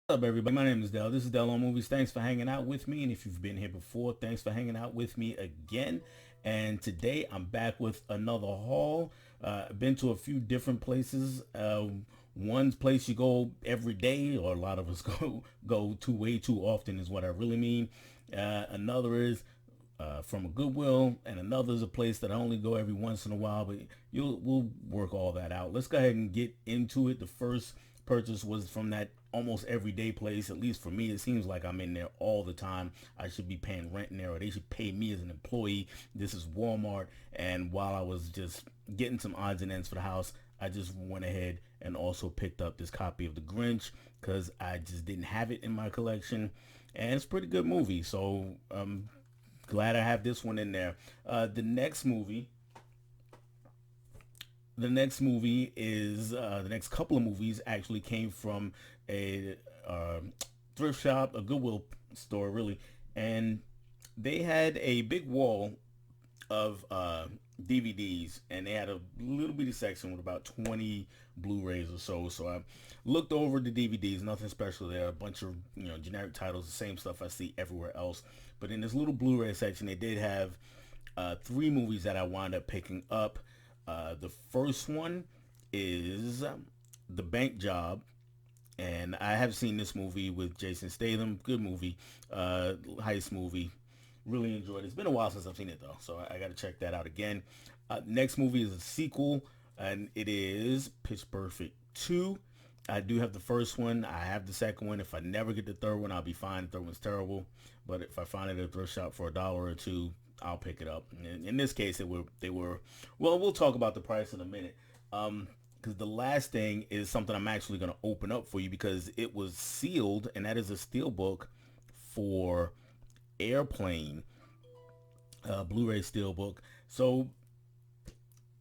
What's up, everybody? My name is Dell. This is Dell on Movies. Thanks for hanging out with me. And if you've been here before, thanks for hanging out with me again. And today I'm back with another haul. I've been to a few different places. One place you go every day, or a lot of us go to way too often, is what I really mean. Another is from a Goodwill, and another is a place that I only go every once in a while. But we'll work all that out. Let's go ahead and get into it. The first purchase was from that almost everyday place. At least for me, it seems like I'm in there all the time. I should be paying rent in there, or they should pay me as an employee. This is Walmart, and while I was just getting some odds and ends for the house, I just went ahead and also picked up this copy of The Grinch because I just didn't have it in my collection, and it's a pretty good movie. So glad I have this one in there. The next movie is the next couple of movies actually came from a thrift shop, a Goodwill store, really, and they had a big wall of DVDs, and they had a little bitty section with about 20 Blu-rays or so. So I looked over the DVDs, nothing special there, a bunch of generic titles, the same stuff I see everywhere else. But in this little Blu-ray section, they did have three movies that I wound up picking up. The first one is The Bank Job, and I have seen this movie with Jason Statham. Good movie, heist movie. Really enjoyed it. It's been a while since I've seen it though, so I got to check that out again. Next movie is a sequel, and it is Pitch Perfect 2. I do have the first one. I have the second one. If I never get the third one, I'll be fine. The third one's terrible, but if I find it at a thrift shop for $1 or $2, I'll pick it up. In this case, they were. Well, we'll talk about the price in a minute. Because the last thing is something I'm actually going to open up for you because it was sealed, and that is a Steelbook for Airplane, Blu-ray Steelbook. So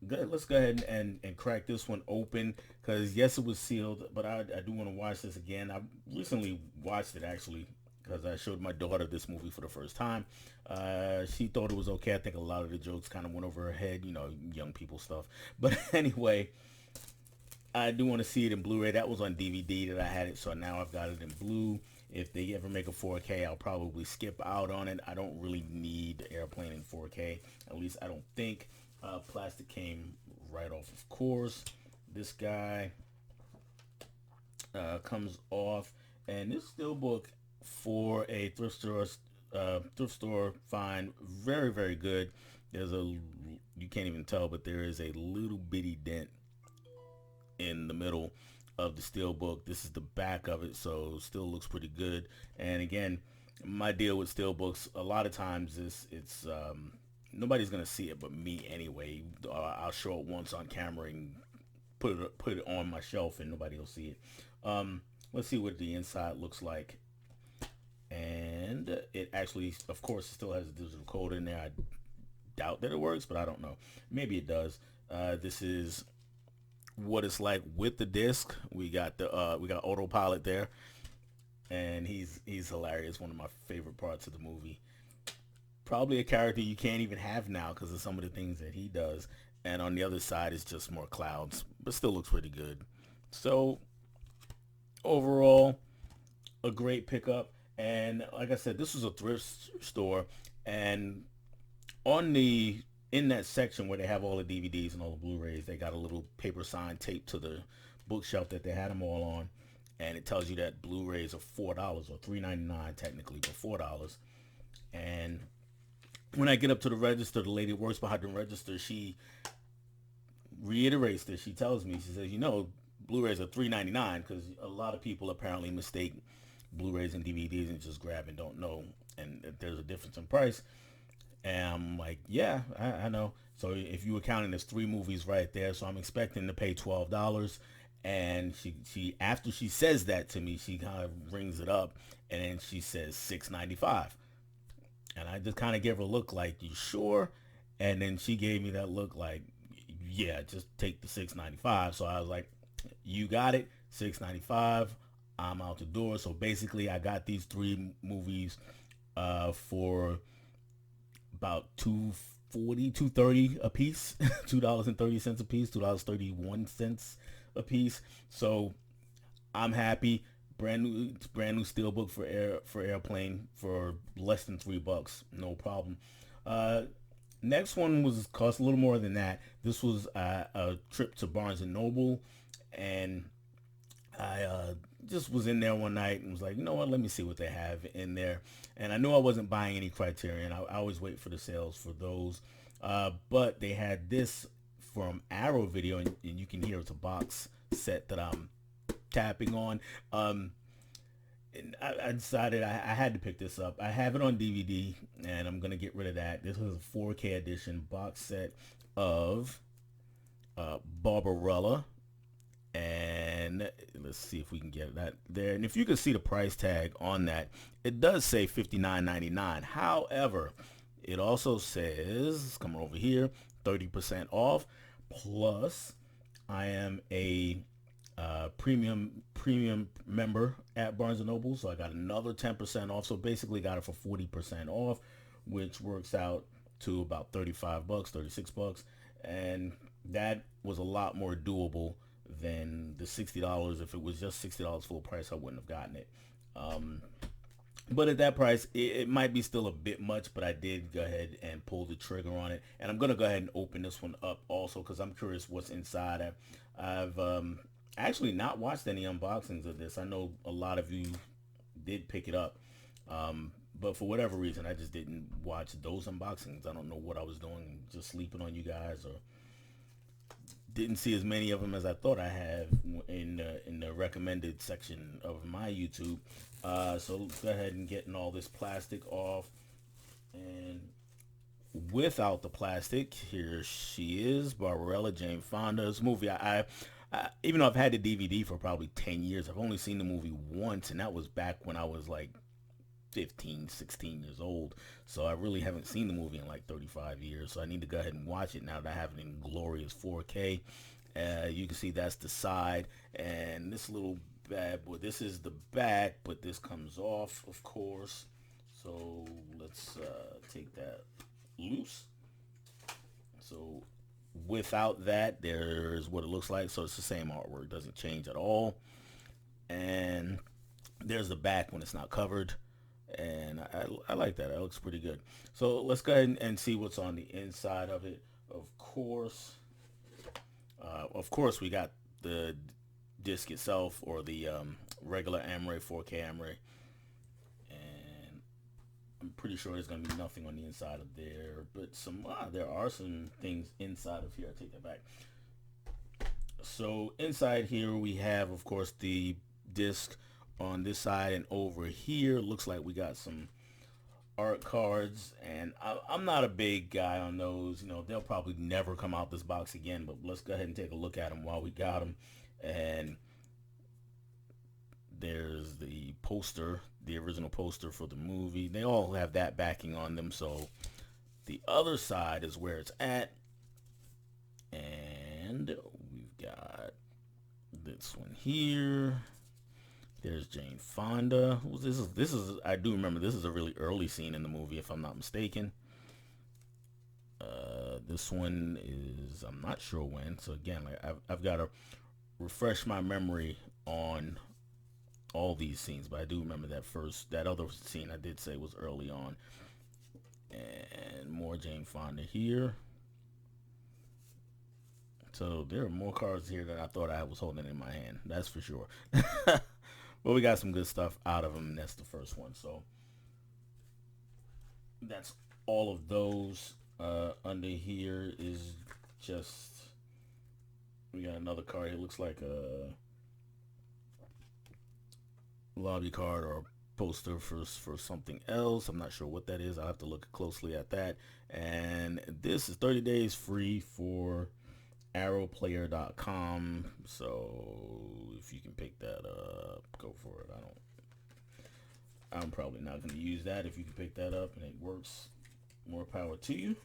good. Let's go ahead and crack this one open because yes, it was sealed, but I do want to watch this again. I recently watched it actually because I showed my daughter this movie for the first time. She thought it was okay. I think a lot of the jokes kind of went over her head, young people stuff. But anyway, I do want to see it in Blu-ray. That was on DVD that I had it, so now I've got it in blue. If they ever make a 4K, I'll probably skip out on it. I don't really need Airplane in 4K. At least I don't think. Plastic came right off, of course. This guy comes off, and this Steelbook for a thrift store find, very very good. There's a You can't even tell, but there is a little bitty dent in the middle of the Steelbook. This is the back of it, so still looks pretty good. And again, my deal with Steelbooks a lot of times is it's nobody's gonna see it but me anyway. I'll show it once on camera and put it on my shelf and nobody will see it. Let's see what the inside looks like. And it actually, of course, still has a digital code in there. I doubt that it works, but I don't know. Maybe it does. This is what it's like with the disc. We got Autopilot there, and he's hilarious. One of my favorite parts of the movie. Probably a character you can't even have now because of some of the things that he does. And on the other side is just more clouds, but still looks pretty good. So overall, a great pickup. And like I said, this was a thrift store, and in that section where they have all the DVDs and all the Blu-rays, they got a little paper sign taped to the bookshelf that they had them all on, and it tells you that Blu-rays are $4 or $3.99 technically, but $4. And when I get up to the register, the lady that works behind the register, she reiterates this. She tells me, she says, Blu-rays are $3.99 because a lot of people apparently mistake Blu-rays and DVDs and just grab and don't know, and there's a difference in price. And I'm like, yeah, I know. So if you were counting, there's three movies right there. So I'm expecting to pay $12. And she after she says that to me, she kind of rings it up, and then she says $6.95. And I just kind of gave her a look like, you sure? And then she gave me that look like, yeah, just take the $6.95. So I was like, you got it, $6.95. I'm out the door. So basically, I got these three movies for about $2.30 a piece, $2.30 a piece, $2.31 a piece. So I'm happy. brand new Steelbook for airplane for less than $3, no problem. Uh, Next one was cost a little more than that. This was a trip to Barnes and Noble, and I just was in there one night and was like, you know what, let me see what they have in there. And I knew I wasn't buying any Criterion. I always wait for the sales for those. But they had this from Arrow Video, and you can hear it's a box set that I'm tapping on. And I decided I had to pick this up. I have it on DVD, and I'm going to get rid of that. This is a 4K edition box set of Barbarella. And let's see if we can get that there. And if you can see the price tag on that, it does say $59.99. However, it also says, come over here, 30% off. Plus, I am a premium member at Barnes and Noble, so I got another 10% off. So basically, got it for 40% off, which works out to about $35, $36, and that was a lot more doable than the $60. If it was just $60 full price, I wouldn't have gotten it. But at that price, it might be still a bit much, but I did go ahead and pull the trigger on it. And I'm going to go ahead and open this one up also because I'm curious what's inside. I've actually not watched any unboxings of this. I know a lot of you did pick it up. But for whatever reason, I just didn't watch those unboxings. I don't know what I was doing, just sleeping on you guys, or didn't see as many of them as I thought I have in the recommended section of my YouTube. So let's go ahead and getting all this plastic off. And without the plastic, here she is, Barbarella, Jane Fonda's movie. I even though I've had the DVD for probably 10 years, I've only seen the movie once, and that was back when I was like 15, 16 years old. So I really haven't seen the movie in like 35 years. So I need to go ahead and watch it now that I have it in glorious 4K. You can see that's the side, and this little bad boy, this is the back, but this comes off, of course. So let's take that loose. So without that, there's what it looks like. So it's the same artwork, doesn't change at all. And there's the back when it's not covered. And I like that. It looks pretty good. So let's go ahead and see what's on the inside of it. Of course, we got the disc itself, or the regular Amaray, 4K Amaray. And I'm pretty sure there's going to be nothing on the inside of there. But there are some things inside of here. I take that back. So inside here we have, of course, the disc on this side, and over here looks like we got some art cards, and I'm not a big guy on those. You know, they'll probably never come out this box again, but let's go ahead and take a look at them while we got them. And there's the poster, the original poster for the movie. They all have that backing on them. So the other side is where it's at, and we've got this one here. There's Jane Fonda. This is I do remember this is a really early scene in the movie, if I'm not mistaken. This one is, I'm not sure when. So again, like I've got to refresh my memory on all these scenes, but I do remember that other scene I did say was early on. And more Jane Fonda here. So there are more cards here than I thought I was holding in my hand. That's for sure. But we got some good stuff out of them, and that's the first one. So that's all of those. Under here is just, we got another card. It looks like a lobby card or a poster for something else. I'm not sure what that is. I'll have to look closely at that. And this is 30 days free for arrowplayer.com. So if you can pick that up, go for it. I'm probably not going to use that. If you can pick that up and it works, more power to you.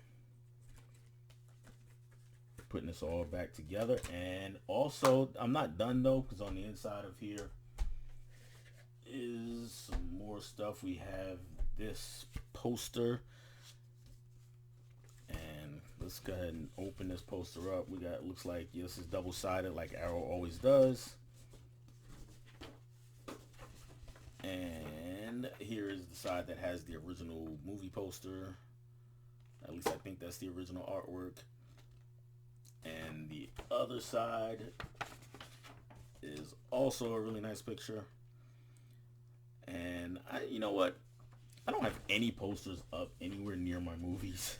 Putting this all back together. And also, I'm not done though, because on the inside of here is some more stuff. We have this poster, and let's go ahead and open this poster up. We got, looks like, yes, it's double-sided like Arrow always does. And here is the side that has the original movie poster. At least I think that's the original artwork. And the other side is also a really nice picture. And you know what? I don't have any posters up anywhere near my movies.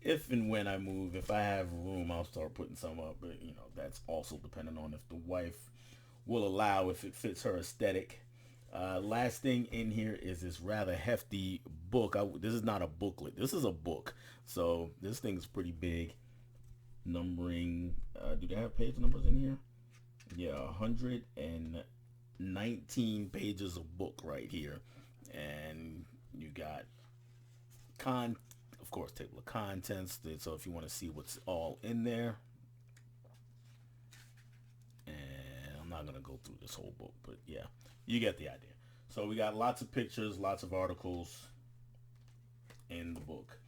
If and when I move, if I have room, I'll start putting some up. But that's also dependent on if the wife will allow, if it fits her aesthetic. Last thing in here is this rather hefty book. This is not a booklet. This is a book. So this thing is pretty big. Numbering. Do they have page numbers in here? Yeah, 119 pages of book right here. And you got of course, table of contents. So if you want to see what's all in there. And I'm not going to go through this whole book, but yeah, you get the idea. So we got lots of pictures, lots of articles in the book.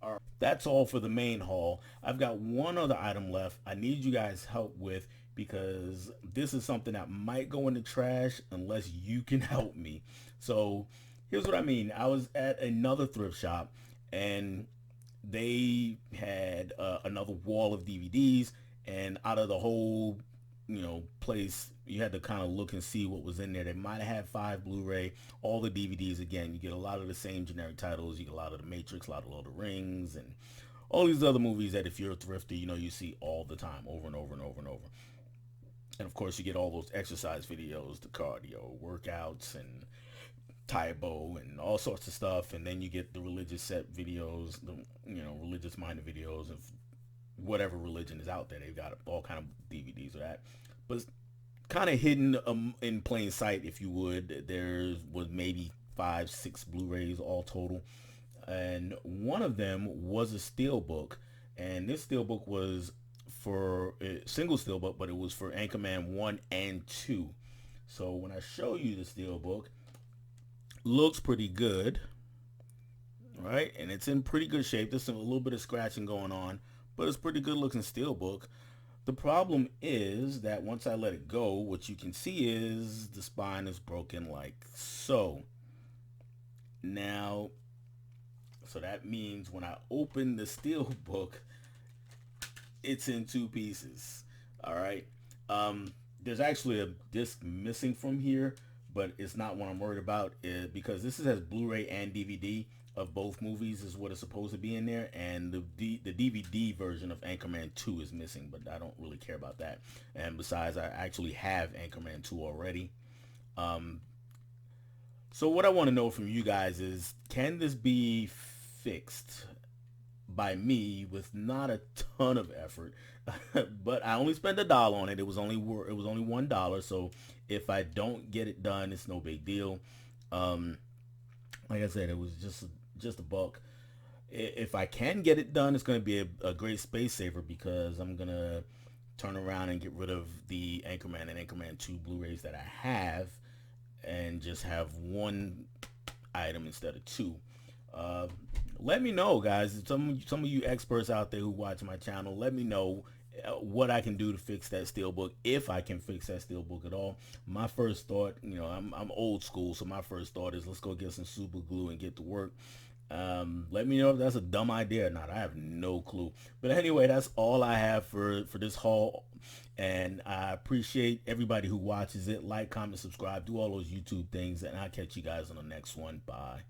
All right, that's all for the main haul. I've got one other item left I need you guys help with, because this is something that might go in the trash unless you can help me. So here's what I mean. I was at another thrift shop and they had another wall of DVDs, and out of the whole place, you had to kind of look and see what was in there. They might have had 5 Blu-ray, all the DVDs. Again, you get a lot of the same generic titles. You get a lot of the Matrix, a lot of Lord of the Rings, and all these other movies that if you're a thrifter, you see all the time, over and over and over and over. And of course, you get all those exercise videos, the cardio workouts, and Taibo, and all sorts of stuff. And then you get the religious set videos, the religious minded videos of whatever religion is out there. They've got all kind of DVDs of that, but it's kind of hidden in plain sight, if you would. There was maybe 5-6 Blu-rays all total, and one of them was a Steelbook, and this Steelbook was for a single Steelbook, but it was for Anchorman 1 and 2. So when I show you the Steelbook, looks pretty good, right? And it's in pretty good shape. There's a little bit of scratching going on, but it's pretty good looking Steelbook. The problem is that once I let it go, what you can see is the spine is broken like so. Now, so that means when I open the Steelbook, it's in 2 pieces. All right. There's actually a disc missing from here, but it's not what I'm worried about, because this has Blu-ray and DVD of both movies is what is supposed to be in there, and the DVD version of Anchorman 2 is missing, but I don't really care about that. And besides, I actually have Anchorman 2 already. So what I want to know from you guys is, can this be fixed by me with not a ton of effort? But I only spent $1 on it. It was only $1. So if I don't get it done, it's no big deal. Like I said, it was just a buck. If I can get it done, it's going to be a great space saver, because I'm going to turn around and get rid of the Anchorman and Anchorman 2 Blu-rays that I have, and just have one item instead of 2. Let me know, guys. Some of you experts out there who watch my channel, let me know what I can do to fix that Steelbook, if I can fix that Steelbook at all. My first thought, I'm old school, so my first thought is, let's go get some super glue and get to work. Let me know if that's a dumb idea or not. I have no clue. But anyway, that's all I have for this haul, and I appreciate everybody who watches it. Like, comment, subscribe, do all those YouTube things, and I'll catch you guys on the next one. Bye.